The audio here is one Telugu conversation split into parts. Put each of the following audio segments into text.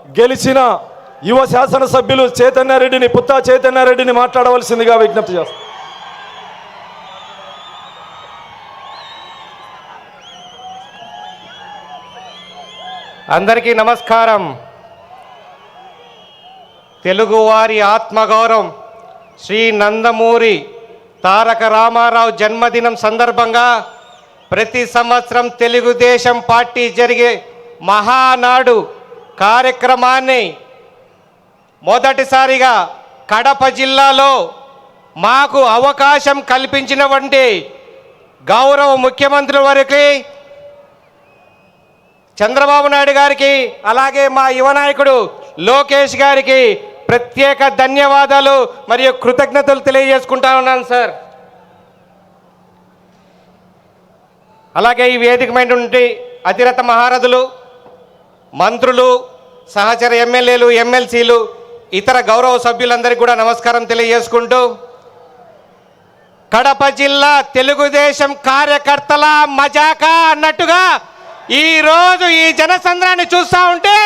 గెలిచిన యువ శాసనసభ్యులు చైతన్యారెడ్డిని, పుత్తా చైతన్యారెడ్డిని మాట్లాడవలసిందిగా విజ్ఞప్తి చేస్తాను. అందరికీ నమస్కారం. తెలుగువారి ఆత్మగౌరవం శ్రీ నందమూరి తారక రామారావు జన్మదినం సందర్భంగా ప్రతి సంవత్సరం తెలుగుదేశం పార్టీ జరిగే మహానాడు కార్యక్రమాన్ని మొదటిసారిగా కడప జిల్లాలో మాకు అవకాశం కల్పించినటువంటి గౌరవ ముఖ్యమంత్రి వారికి, చంద్రబాబు నాయుడు గారికి, అలాగే మా యువ నాయకుడు లోకేష్ గారికి ప్రత్యేక ధన్యవాదాలు మరియు కృతజ్ఞతలు తెలియజేసుకుంటా ఉన్నాను సార్. అలాగే ఈ వేదికమైనటువంటి అతిరథ మహారథులు, మంత్రులు, సహచర ఎమ్మెల్యేలు, ఎమ్మెల్సీలు, ఇతర గౌరవ సభ్యులందరికీ కూడా నమస్కారం తెలియజేసుకుంటూ, కడప జిల్లా తెలుగుదేశం కార్యకర్తల మజాకా అన్నట్టుగా ఈరోజు ఈ జనసంద్రాన్ని చూస్తూ ఉంటే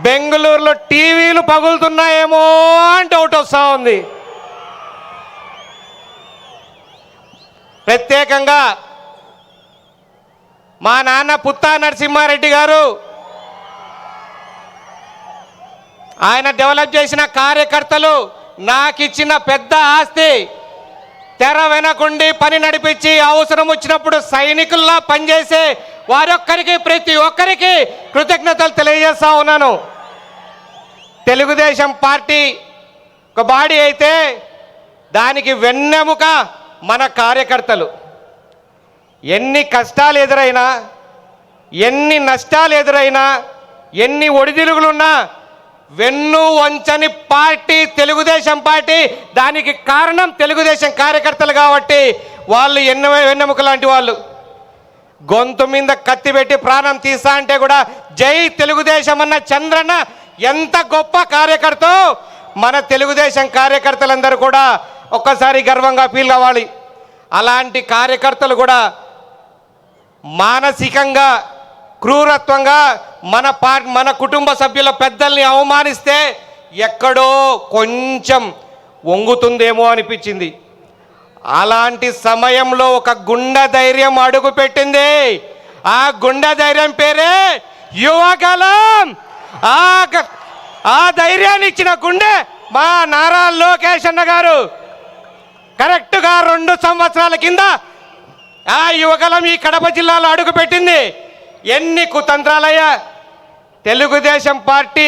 బెంగళూరులో టీవీలు పగులుతున్నాయేమో అని డౌట్ వస్తూ ఉంది. ప్రత్యేకంగా మా నాన్న పుత్తా నరసింహారెడ్డి గారు ఆయన డెవలప్ చేసిన కార్యకర్తలు నాకు ఇచ్చిన పెద్ద ఆస్తి. తెర వెనకుండి పని నడిపించి అవసరం వచ్చినప్పుడు సైనికుల్లా పనిచేసే వారొక్కరికి, ప్రతి ఒక్కరికి కృతజ్ఞతలు తెలియజేస్తా ఉన్నాను. తెలుగుదేశం పార్టీ ఒక బాడీ అయితే దానికి వెన్నెముక మన కార్యకర్తలు. ఎన్ని కష్టాలు ఎదురైనా, ఎన్ని నష్టాలు ఎదురైనా, ఎన్ని ఒడిదుడుకులున్నా వెన్ను వంచని పార్టీ తెలుగుదేశం పార్టీ. దానికి కారణం తెలుగుదేశం కార్యకర్తలు కాబట్టి వాళ్ళు వెన్నెముక లాంటి వాళ్ళు. గొంతు మీద కత్తి పెట్టి ప్రాణం తీస్తా అంటే కూడా జై తెలుగుదేశం అన్న చంద్రన్న ఎంత గొప్ప కార్యకర్త. మన తెలుగుదేశం కార్యకర్తలందరూ కూడా ఒక్కసారి గర్వంగా ఫీల్ అవ్వాలి. అలాంటి కార్యకర్తలు కూడా మానసికంగా క్రూరత్వంగా మన కుటుంబ సభ్యుల పెద్దల్ని అవమానిస్తే ఎక్కడో కొంచెం వంగుతుందేమో అనిపించింది. అలాంటి సమయంలో ఒక గుండె ధైర్యం అడుగు పెట్టింది. ఆ గుండె ధైర్యం పేరే యువగలం. ఆ ధైర్యాన్ని ఇచ్చిన గుండె మా నారా లోకేష్ అన్న గారు. కరెక్ట్గా 2 సంవత్సరాల కింద ఆ యువగలం ఈ కడప జిల్లాలో అడుగు పెట్టింది. ఎన్ని కుతంత్రాలయ్యా! తెలుగుదేశం పార్టీ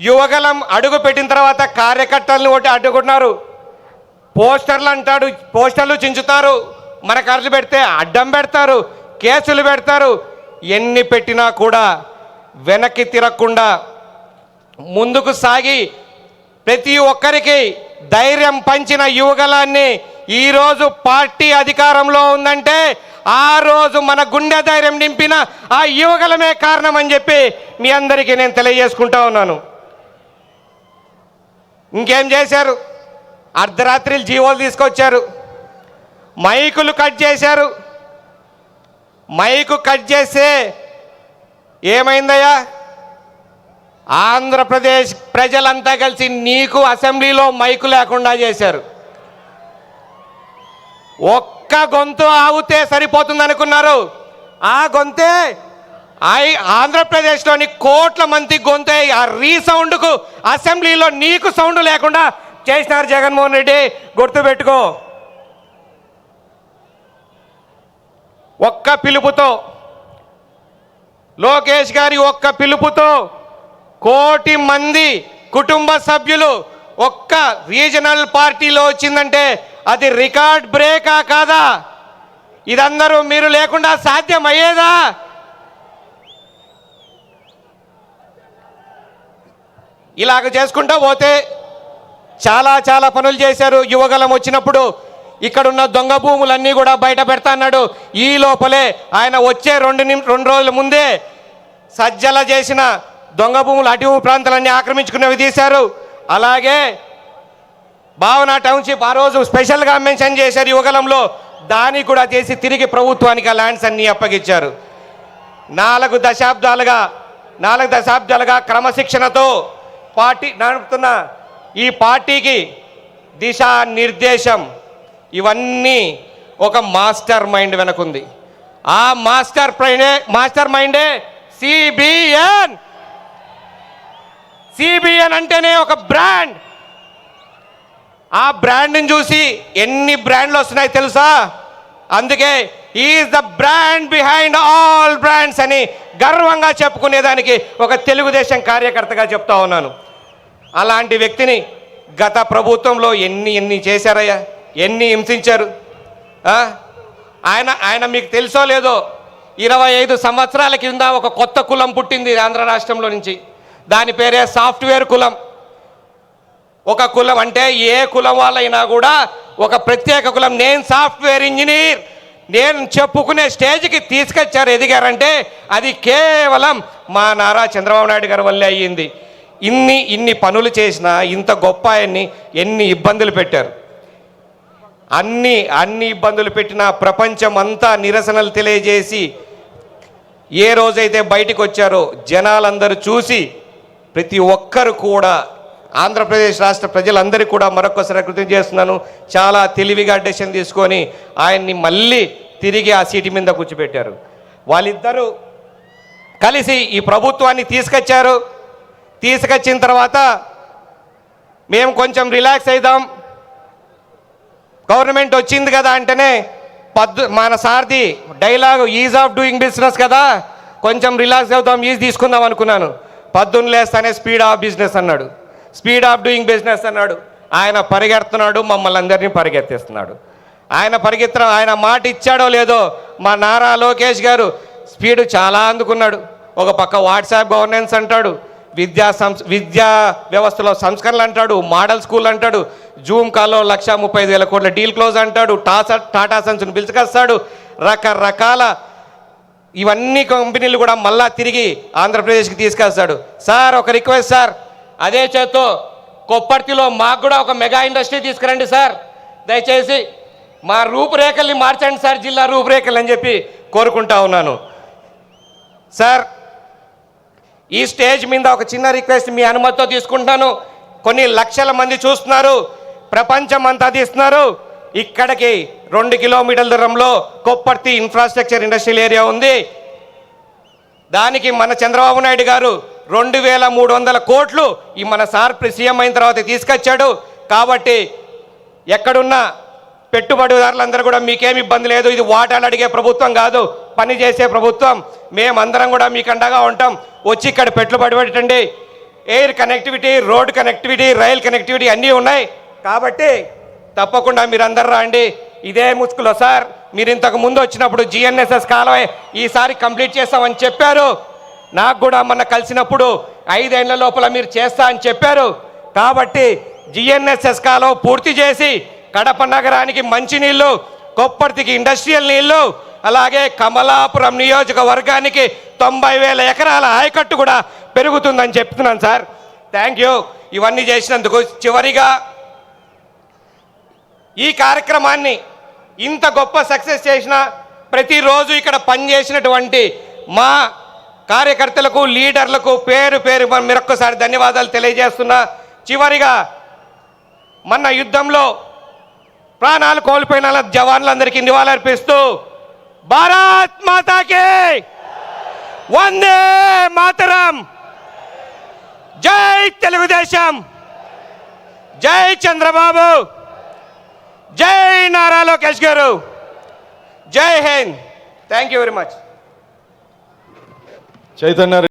యువగలం అడుగు పెట్టిన తర్వాత కార్యకర్తలను ఒకటి అడ్డుకుంటున్నారు. పోస్టర్లు అంటాడు, పోస్టర్లు చించుతారు, మన ఖర్చు పెడితే అడ్డం పెడతారు, కేసులు పెడతారు. ఎన్ని పెట్టినా కూడా వెనక్కి తిరగకుండా ముందుకు సాగి ప్రతి ఒక్కరికి ధైర్యం పంచిన యువగలాన్ని ఈరోజు పార్టీ అధికారంలో ఉందంటే ఆ రోజు మన గుండె ధైర్యం నింపిన ఆ యువగలమే కారణం అని చెప్పి మీ అందరికీ నేను తెలియజేసుకుంటా ఉన్నాను. ఇంకేం చేశారు? అర్ధరాత్రిలు జీవోలు తీసుకొచ్చారు, మైకులు కట్ చేశారు. మైకు కట్ చేస్తే ఏమైందయ్యా? ఆంధ్రప్రదేశ్ ప్రజలంతా కలిసి నీకు అసెంబ్లీలో మైకు లేకుండా చేశారు. ఒక్క గొంతు ఆగితే సరిపోతుంది అనుకున్నారు. ఆ గొంతే ఆంధ్రప్రదేశ్లోని కోట్ల మంది గొంతే. ఆ రీసౌండ్కు అసెంబ్లీలో నీకు సౌండ్ లేకుండా చేసినారు జగన్మోహన్ రెడ్డి. గుర్తుపెట్టుకో. ఒక్క పిలుపుతో, లోకేష్ గారి ఒక్క పిలుపుతో 1 కోటి మంది కుటుంబ సభ్యులు ఒక్క రీజనల్ పార్టీలో వచ్చిందంటే అది రికార్డ్ బ్రేకా కాదా? ఇదందరూ మీరు లేకుండా సాధ్యం అయ్యేదా? ఇలాగ చేసుకుంటూ పోతే చాలా పనులు చేశారు. యువగలం వచ్చినప్పుడు ఇక్కడున్న దొంగ భూములన్నీ కూడా బయట పెడతా అన్నాడు. ఈ లోపలే ఆయన వచ్చే 2 రోజుల ముందే సజ్జల చేసిన దొంగ భూములు, అటవీ ప్రాంతాలన్నీ ఆక్రమించుకునేవి తీశారు. అలాగే భావన టౌన్షిప్ ఆ రోజు స్పెషల్గా మెన్షన్ చేశారు యువగలంలో. దాన్ని కూడా చేసి తిరిగి ప్రభుత్వానికి ఆ ల్యాండ్స్ అన్నీ అప్పగించారు. 4 దశాబ్దాలుగా 4 దశాబ్దాలుగా క్రమశిక్షణతో పార్టీ నడుపుతున్న ఈ పార్టీకి దిశానిర్దేశం ఇవన్నీ ఒక మాస్టర్ మైండ్ వెనకుంది. ఆ మాస్టర్ మైండే సిబిఎన్. సిబిఎన్ అంటేనే ఒక బ్రాండ్. ఆ బ్రాండ్ని చూసి ఎన్ని బ్రాండ్లు వస్తున్నాయి తెలుసా? అందుకే is the brand behind all brands అని గర్వంగా చెప్పుకునేదానికి ఒక తెలుగుదేశం కార్యకర్తగా చెప్తా ఉన్నాను. అలాంటి వ్యక్తిని గత ప్రభుత్వంలో ఎన్ని చేశారయ్యా, ఎన్ని హింసించారు. ఆయన మీకు తెలుసో లేదో 25 సంవత్సరాల కింద ఒక కొత్త కులం పుట్టింది ఆంధ్ర రాష్ట్రంలో నుంచి. దాని పేరే సాఫ్ట్వేర్ కులం. ఒక కులం అంటే ఏ కులం వాళ్ళైనా కూడా ఒక ప్రత్యేక కులం. నేను సాఫ్ట్వేర్ ఇంజనీర్ నేను చెప్పుకునే స్టేజ్కి తీసుకొచ్చారు, ఎదిగారంటే అది కేవలం మా నారా చంద్రబాబు నాయుడు గారి వల్లే అయ్యింది. ఇన్ని పనులు చేసినా ఇంత గొప్ప ఆయన్ని ఎన్ని ఇబ్బందులు పెట్టారు. అన్ని ఇబ్బందులు పెట్టిన ప్రపంచం అంతా నిరసనలు తెలియజేసి ఏ రోజైతే బయటికి వచ్చారో జనాలందరూ చూసి ప్రతి ఒక్కరు కూడా ఆంధ్రప్రదేశ్ రాష్ట్ర ప్రజలందరికీ కూడా మరొకసారి కృతజ్ఞత చేస్తున్నాను. చాలా తెలివిగా డెసిషన్ తీసుకొని ఆయన్ని మళ్ళీ తిరిగి ఆ సీటు మీద కూర్చోబెట్టారు. వాళ్ళిద్దరూ కలిసి ఈ ప్రభుత్వాన్ని తీసుకొచ్చారు. తీసుకొచ్చిన తర్వాత మేము కొంచెం రిలాక్స్ అవుదాం, గవర్నమెంట్ వచ్చింది కదా అంటేనే మన సార్ది dialogue ease of doing business కదా, కొంచెం రిలాక్స్ అవుతాం, ఈజ్ తీసుకుందాం అనుకున్నాను. పొద్దున్న లేస్తానే స్పీడ్ ఆఫ్ బిజినెస్ అన్నాడు, స్పీడ్ ఆఫ్ డూయింగ్ బిజినెస్ అన్నాడు. ఆయన పరిగెడుతున్నాడు, మమ్మల్ని అందరినీ పరిగెత్తిస్తున్నాడు. ఆయన మాట ఇచ్చాడో లేదో మా నారా లోకేష్ గారు స్పీడ్ చాలా అందుకున్నాడు. ఒక పక్క వాట్సాప్ గవర్నెన్స్ అంటాడు, విద్యా వ్యవస్థలో సంస్కరణలు అంటాడు, మోడల్ స్కూల్ అంటాడు, జూమ్ కాల్లో 1,35,000 కోట్ల డీల్ క్లోజ్ అంటాడు, టాటా సన్స్ను పిలుచుకొస్తాడు. రకరకాల ఇవన్నీ కంపెనీలు కూడా మళ్ళా తిరిగి ఆంధ్రప్రదేశ్కి తీసుకొస్తాడు. సార్ ఒక రిక్వెస్ట్ సార్, అదే చేత్తో కొప్పర్తిలో మాకు కూడా ఒక మెగా ఇండస్ట్రీ తీసుకురండి సార్, దయచేసి మా రూపురేఖల్ని మార్చండి సార్, జిల్లా రూపురేఖలు అని చెప్పి కోరుకుంటా ఉన్నాను. సార్ ఈ స్టేజ్ మీద ఒక చిన్న రిక్వెస్ట్ మీ అనుమతితో తీసుకుంటాను. కొన్ని లక్షల మంది చూస్తున్నారు, ప్రపంచం అంతా తీస్తున్నారు. ఇక్కడికి 2 కిలోమీటర్ల దూరంలో కొప్పర్తి ఇన్ఫ్రాస్ట్రక్చర్ ఇండస్ట్రియల్ ఏరియా ఉంది. దానికి మన చంద్రబాబు నాయుడు గారు 2,300 కోట్లు ఈ మన సార్ సీఎం అయిన తర్వాత తీసుకొచ్చాడు. కాబట్టి ఎక్కడున్న పెట్టుబడిదారులందరూ కూడా మీకేమి ఇబ్బంది లేదు. ఇది వాటాలు అడిగే ప్రభుత్వం కాదు, పని చేసే ప్రభుత్వం. మేమందరం కూడా మీకు అండగా ఉంటాం. వచ్చి ఇక్కడ పెట్టుబడి పెట్టండి. Air connectivity, road connectivity, rail connectivity అన్నీ ఉన్నాయి. కాబట్టి తప్పకుండా మీరందరూ రండి. ఇదే ముసుగులో సార్ మీరు ఇంతకు ముందు వచ్చినప్పుడు జిఎన్ఎస్ఎస్ కాలువ ఈసారి కంప్లీట్ చేస్తామని చెప్పారు. నాకు కూడా మొన్న కలిసినప్పుడు 5 ఏళ్ల లోపల మీరు చేస్తా అని చెప్పారు. కాబట్టి జిఎన్ఎస్ఎస్ కాలువ పూర్తి చేసి కడప నగరానికి మంచినీళ్ళు, కొప్పర్తికి ఇండస్ట్రియల్ నీళ్లు, అలాగే కమలాపురం నియోజకవర్గానికి 90,000 ఎకరాల ఆయకట్టు కూడా పెరుగుతుందని చెప్తున్నాను సార్. థ్యాంక్ యూ ఇవన్నీ చేసినందుకు. చివరిగా ఈ కార్యక్రమాన్ని ఇంత గొప్ప సక్సెస్ చేసిన ప్రతిరోజు ఇక్కడ పనిచేసినటువంటి మా కార్యకర్తలకు, లీడర్లకు పేరు పేరు మరొక్కసారి ధన్యవాదాలు తెలియజేస్తున్నా. చివరిగా మన యుద్ధంలో ప్రాణాలు కోల్పోయిన జవాన్లందరికీ నివాళులర్పిస్తూ భారత్ మాతాకి వందే మాతరం, జై తెలుగుదేశం, జై చంద్రబాబు, జై నారా లోకేష్ గారు, జై Hind. Thank you very much. Chaitanya